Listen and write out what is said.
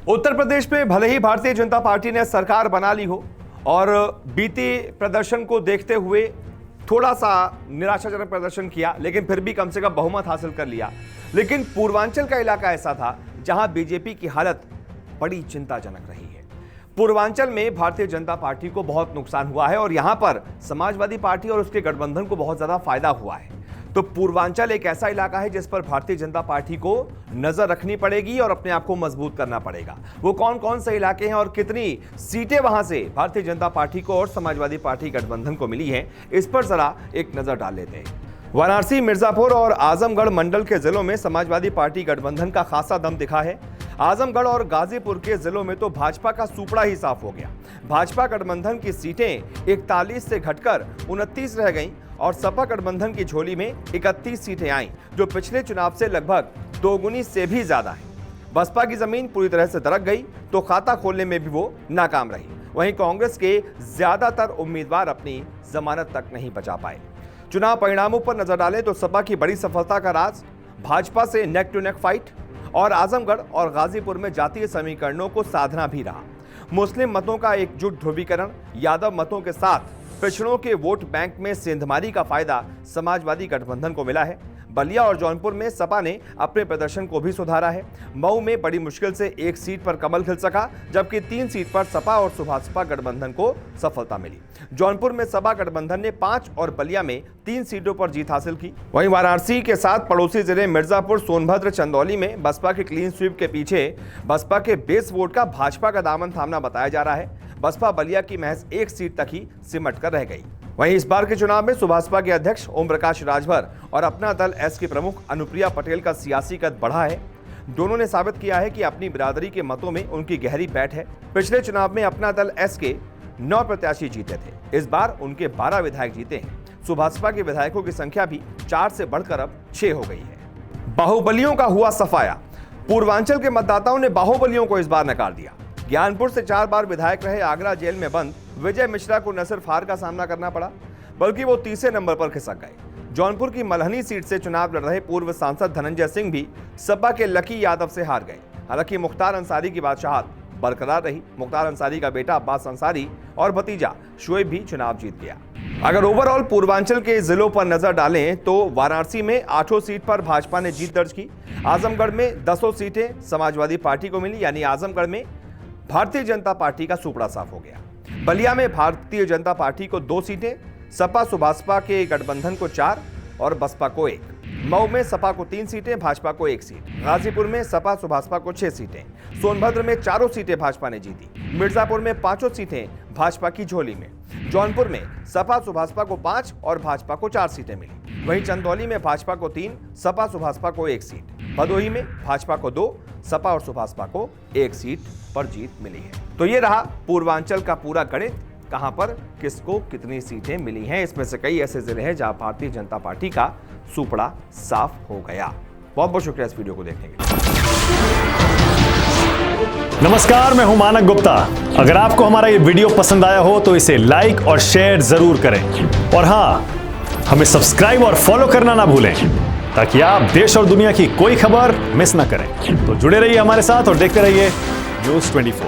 उत्तर प्रदेश में भले ही भारतीय जनता पार्टी ने सरकार बना ली हो और बीते प्रदर्शन को देखते हुए थोड़ा सा निराशाजनक प्रदर्शन किया, लेकिन फिर भी कम से कम बहुमत हासिल कर लिया। लेकिन पूर्वांचल का इलाका ऐसा था जहां बीजेपी की हालत बड़ी चिंताजनक रही है। पूर्वांचल में भारतीय जनता पार्टी को बहुत नुकसान हुआ है और यहां पर समाजवादी पार्टी और उसके गठबंधन को बहुत ज्यादा फायदा हुआ है। तो पूर्वांचल एक ऐसा इलाका है जिस पर भारतीय जनता पार्टी को नजर रखनी पड़ेगी और अपने आप को मजबूत करना पड़ेगा। वो कौन कौन से इलाके हैं और कितनी सीटें वहां से भारतीय जनता पार्टी को और समाजवादी पार्टी गठबंधन को मिली हैं, इस पर जरा एक नजर डाल लेते हैं। वाराणसी, मिर्जापुर और आजमगढ़ मंडल के जिलों में समाजवादी पार्टी गठबंधन का खासा दम दिखा है। आजमगढ़ और गाजीपुर के जिलों में तो भाजपा का सुपड़ा ही साफ हो गया। भाजपा गठबंधन की सीटें 41 से घटकर 29 रह गईं और सपा गठबंधन की झोली में 31 सीटें आईं, जो पिछले चुनाव से लगभग दोगुनी से भी ज्यादा है। बसपा की जमीन पूरी तरह से दरक गई तो खाता खोलने में भी वो नाकाम रही। वहीं कांग्रेस के ज्यादातर उम्मीदवार अपनी जमानत तक नहीं बचा पाए। चुनाव परिणामों पर नजर डालें तो सपा की बड़ी सफलता का राज भाजपा से नेक टू नेक फाइट और आजमगढ़ और गाजीपुर में जातीय समीकरणों को साधना भी रहा। मुस्लिम मतों का एकजुट ध्रुवीकरण, यादव मतों के साथ पिछड़ों के वोट बैंक में सेंधमारी का फायदा समाजवादी गठबंधन को मिला है। बलिया और जौनपुर में सपा ने अपने प्रदर्शन को भी सुधारा है। मऊ में बड़ी मुश्किल से एक सीट पर कमल खिल सका, जबकि 3 सीट पर सपा और सुभाषपा गठबंधन को सफलता मिली। जौनपुर में सपा गठबंधन ने 5 और बलिया में 3 सीटों पर जीत हासिल की। वहीं वाराणसी के साथ पड़ोसी जिले मिर्जापुर, सोनभद्र, चंदौली में बसपा के क्लीन स्वीप के पीछे बसपा के बेस वोट का भाजपा का दामन थामना बताया जा रहा है। बसपा बलिया की महज 1 सीट तक ही सिमट कर रह गई। वहीं इस बार के चुनाव में सुभाषपा के अध्यक्ष ओम प्रकाश राजभर और अपना दल एस की प्रमुख अनुप्रिया पटेल का सियासी कद बढ़ा है। दोनों ने साबित किया है कि अपनी बिरादरी के मतों में उनकी गहरी बैठ है। पिछले चुनाव में अपना दल एस के 9 प्रत्याशी जीते थे, इस बार उनके 12 विधायक जीते हैं। सुभाषपा के विधायकों की संख्या भी 4 से बढ़कर अब 6 हो गई है। बाहुबलियों का हुआ सफाया। पूर्वांचल के मतदाताओं ने बाहुबलियों को इस बार नकार दिया। ज्ञानपुर से 4 बार विधायक रहे आगरा जेल में बंद विजय मिश्रा को न सिर्फ हार का सामना करना पड़ा, बल्कि वो तीसरे नंबर पर खिसक गए। जौनपुर की मल्हनी सीट से चुनाव लड़ रहे पूर्व सांसद धनंजय सिंह भी सपा के लकी यादव से हार गए। हालांकि मुख्तार अंसारी की बादशाहत बरकरार रही। मुख्तार अंसारी का बेटा अब्बास अंसारी और भतीजा शोएब भी चुनाव जीत गया। अगर ओवरऑल पूर्वांचल के जिलों पर नजर डालें तो वाराणसी में 8 सीट पर भाजपा ने जीत दर्ज की। आजमगढ़ में 10 सीटें समाजवादी पार्टी को मिली, यानी आजमगढ़ में भारतीय जनता पार्टी का सुपड़ा साफ हो गया। बलिया में भारतीय जनता पार्टी को 2 सीटें, सपा सुभाषपा के गठबंधन को 4 और बसपा को 1। मऊ में सपा को 3 सीटें, भाजपा को 1 सीट। गाजीपुर में सपा सुभाषपा को 6 सीटें। सोनभद्र में 4 सीटें भाजपा ने जीती। मिर्जापुर में 5 सीटें भाजपा की झोली में। जौनपुर में सपा सुभाषपा को 5 और भाजपा को 4 सीटें मिली। वहीं चंदौली में भाजपा को 3, सपा सुभाषपा को 1 सीट। भदोही में भाजपा को 2, सपा और सुभाषपा को 1 सीट पर जीत मिली है। तो ये रहा पूर्वांचल का पूरा गणित, कहां पर किसको कितनी सीटें मिली हैं। इसमें से कई ऐसे जिले हैं जहां भारतीय जनता पार्टी का सुपड़ा साफ हो गया। बहुत बहुत शुक्रिया इस वीडियो को देखने के लिए। नमस्कार, मैं हूं मानक गुप्ता। अगर आपको हमारा ये वीडियो पसंद आया हो तो इसे लाइक और शेयर जरूर करें और हां, हमें सब्सक्राइब और फॉलो करना ना भूलें ताकि आप देश और दुनिया की कोई खबर मिस ना करें। तो जुड़े रहिए हमारे साथ और देखते रहिए न्यूज़ 24।